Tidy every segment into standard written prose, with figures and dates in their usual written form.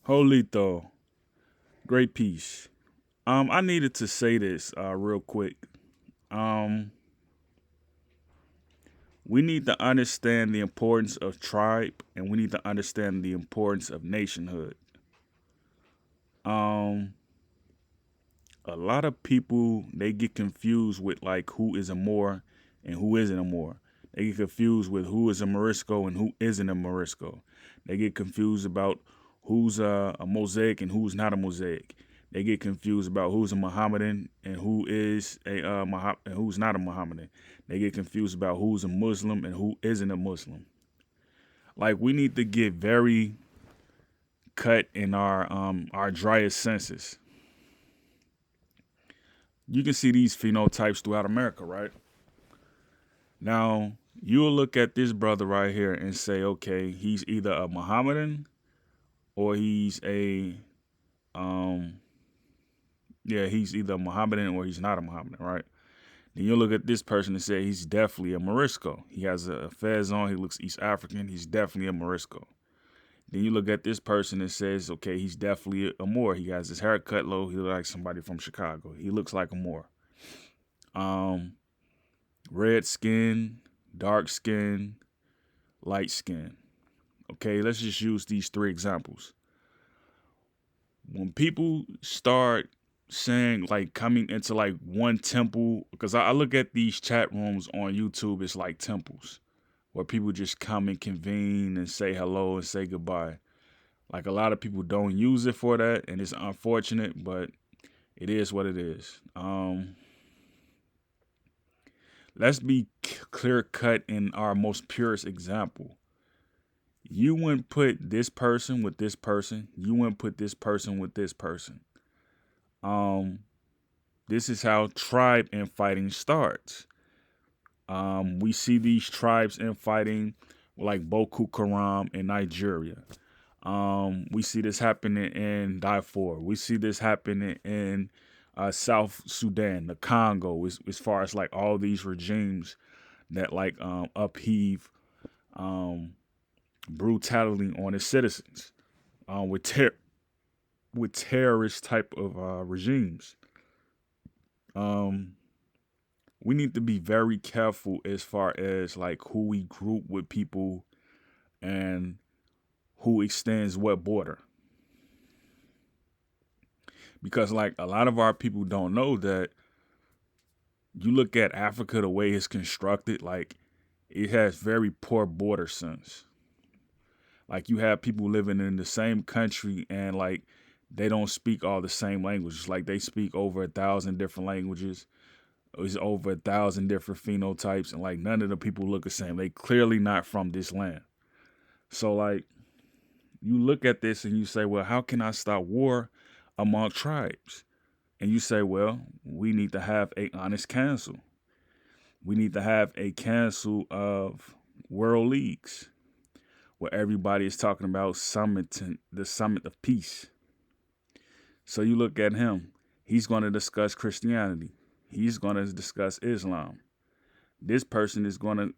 Jolito, great piece. I needed to say this real quick. Um, we need to understand the importance of tribe, and we need to understand the importance of nationhood. Um, a lot of people they get confused with like who is a Moor and who isn't a Moor. They get confused with who is a Morisco and who isn't a Morisco. They get confused about who's a Mosaic and who's not a Mosaic. They get confused about who's a Mohammedan and who is a and who's not a Mohammedan. They get confused about who's a Muslim and who isn't a Muslim. Like we need to get very cut in our driest senses. You can see these phenotypes throughout America, right? Now, you'll look at this brother right here and say, okay, he's either a Mohammedan or he's a, um, yeah, he's either a Mohammedan or he's not a Mohammedan, right? Then you'll look at this person and say he's definitely a Morisco. He has a fez on, he looks East African, he's definitely a Morisco. Then you look at this person and says, okay, he's definitely a Moor. He has his haircut low, he looks like somebody from Chicago. He looks like a Moor. Um, red skin, dark skin, light skin. Okay, let's just use these three examples. When people start saying like coming into like one temple, because I look at these chat rooms on YouTube, it's like temples where people just come and convene and say hello and say goodbye. Like a lot of people don't use it for that, and it's unfortunate, but it is what it is. Let's be clear cut in our most purest example. You wouldn't put this person with this person. You wouldn't put this person with this person. Um, this is how tribe infighting starts. We see these tribes infighting like Boko Haram in Nigeria. We see this happening in Darfur. We see this happening in South Sudan, the Congo, as far as like all these regimes that like upheave um, brutality on its citizens with with terrorist type of regimes. Um, we need to be very careful as far as like who we group with people and who extends what border. Because like a lot of our people don't know that you look at Africa the way it's constructed, like it has very poor border sense. Like you have people living in the same country and like they don't speak all the same languages. Like they speak over 1,000 different languages. It's over 1,000 different phenotypes, and like none of the people look the same. They clearly not from this land. So like you look at this and you say, well, how can I stop war among tribes? And you say, well, we need to have a honest council. We need to have a council of world leagues where everybody is talking about the summit of peace. So you look at him. He's going to discuss Christianity. He's going to discuss Islam. This person is going to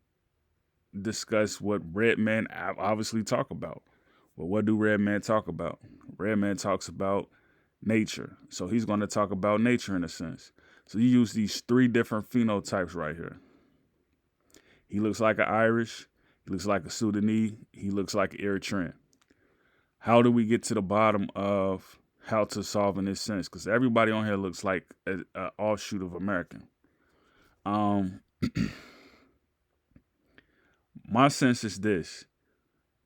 discuss what red men obviously talk about. Well, what do red men talk about? Red man talks about nature. So he's going to talk about nature in a sense. So you use these three different phenotypes right here. He looks like an Irish. He looks like a Sudanese. He looks like an Eritrean. How do we get to the bottom of how to solve in this sense? Because everybody on here looks like an offshoot of American. Um, my sense is this: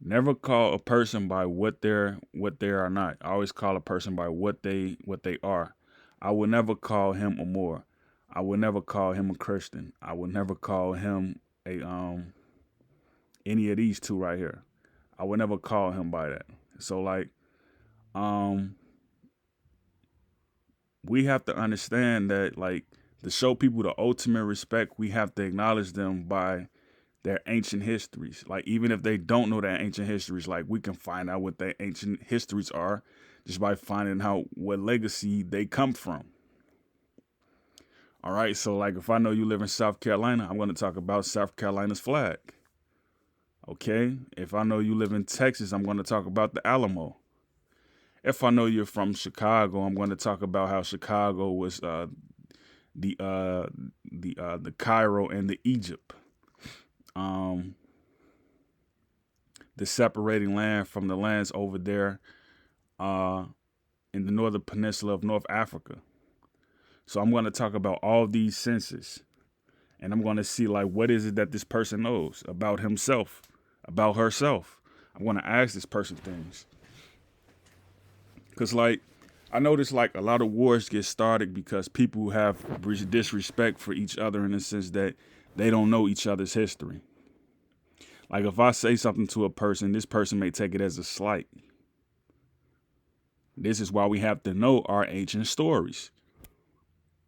never call a person by what they are not. I always call a person by what they are. I will never call him a Moor. I will never call him a Christian. I will never call him a any of these two right here. I would never call him by that. So like um we have to understand that like to show people the ultimate respect, we have to acknowledge them by their ancient histories. Like even if they don't know their ancient histories, like we can find out what their ancient histories are just by finding out what legacy they come from. All right, so like if I know you live in South Carolina, I'm going to talk about South Carolina's flag. Okay, if I know you live in Texas, I'm going to talk about the Alamo. if I know you're from Chicago, I'm going to talk about how Chicago was the the Cairo and the Egypt, um, the separating land from the lands over there uh, in the northern peninsula of North Africa. So I'm going to talk about all these senses, and I'm going to see like what is it that this person knows about himself, about herself. I'm going to ask this person things, cause like I notice like a lot of wars get started because people have disrespect for each other in the sense that they don't know each other's history. Like if I say something to a person, this person may take it as a slight. This is why we have to know our ancient stories.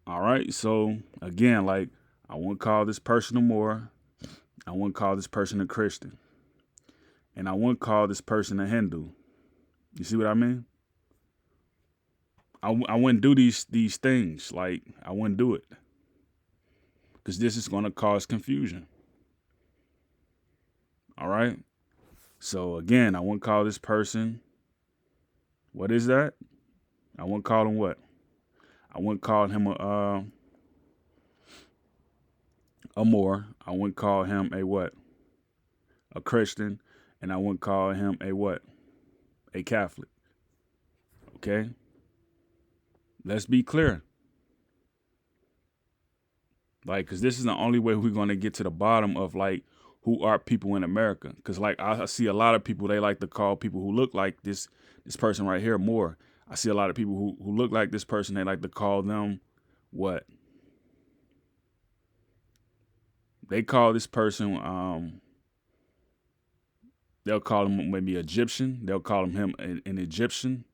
All right. So again, like I won't call this person a Moor. I won't call this person a Christian. And I won't call this person a Hindu. You see what I mean? I wouldn't do these things. Like I wouldn't do it. Because this is going to cause confusion. All right. So again, I won't call this person. What is that? I won't call him what? I wouldn't call him a Moor. I wouldn't call him a what? A Christian. And I wouldn't call him a what? A Catholic. Okay? Let's be clear. Like, because this is the only way we're going to get to the bottom of, like, who are people in America. Because, like, I see a lot of people, they like to call people who look like this person right here Moor. I see a lot of people who look like this person, they like to call them what? They call this person, they'll call him maybe Egyptian. They'll call him an Egyptian.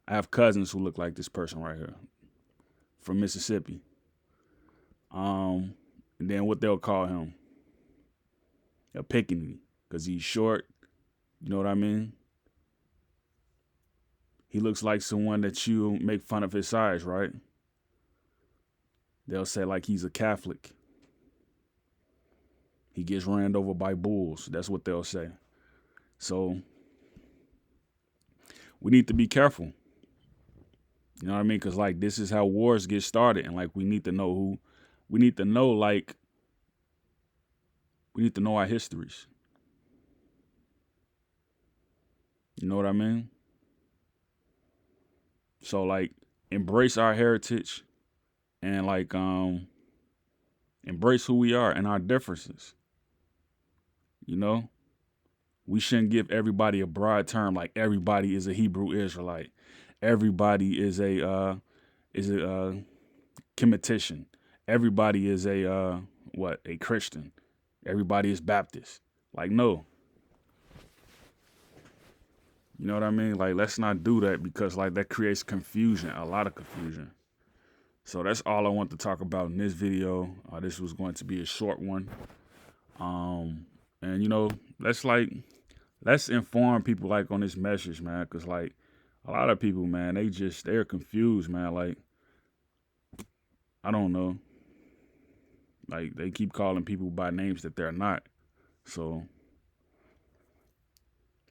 I have cousins who look like this person right here from Mississippi. And then what they'll call him? A pickaninny, because he's short. You know what I mean? He looks like someone that you make fun of his size, right? They'll say like he's a Catholic. He gets ran over by bulls. That's what they'll say. So we need to be careful. You know what I mean? Because like this is how wars get started. And like we need to know who, we need to know like, we need to know our histories. You know what I mean? So like embrace our heritage and like embrace who we are and our differences. You know? We shouldn't give everybody a broad term like everybody is a Hebrew Israelite. Everybody is a Kemetician. Everybody is a Christian. Everybody is Baptist. Like no. You know what I mean? Like let's not do that because like that creates confusion, a lot of confusion. So that's all I want to talk about in this video. This was going to be a short one. And you know, let's inform people like on this message, man, because like a lot of people, man, they're confused, man. Like I don't know, like they keep calling people by names that they're not. So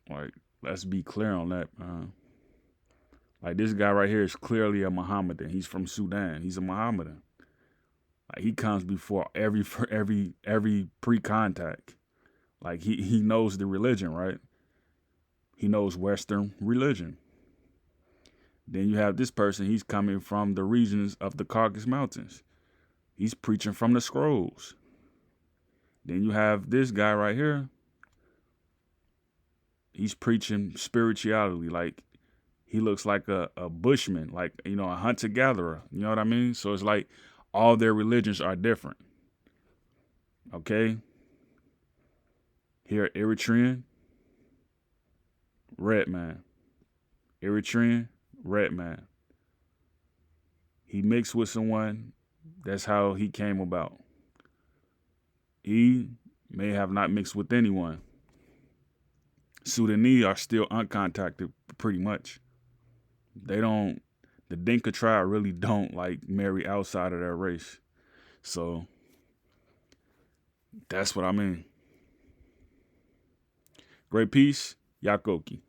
like let's be clear on that, man. Like this guy right here is clearly a Mohammedan. He's from Sudan. He's a Mohammedan. Like he comes before every pre-contact. Like he knows the religion, right? He knows Western religion. Then you have this person, he's coming from the regions of the Caucasus Mountains. He's preaching from the scrolls. Then you have this guy right here. He's preaching spirituality. Like he looks like a bushman, like, you know, a hunter-gatherer. You know what I mean? So it's like all their religions are different. Okay? Here, Eritrean, red man. Eritrean, red man. He mixed with someone. That's how he came about. He may have not mixed with anyone. Sudanese are still uncontacted pretty much. The Dinka tribe really don't like marry outside of their race. So that's what I mean. Great peace, Yakoki.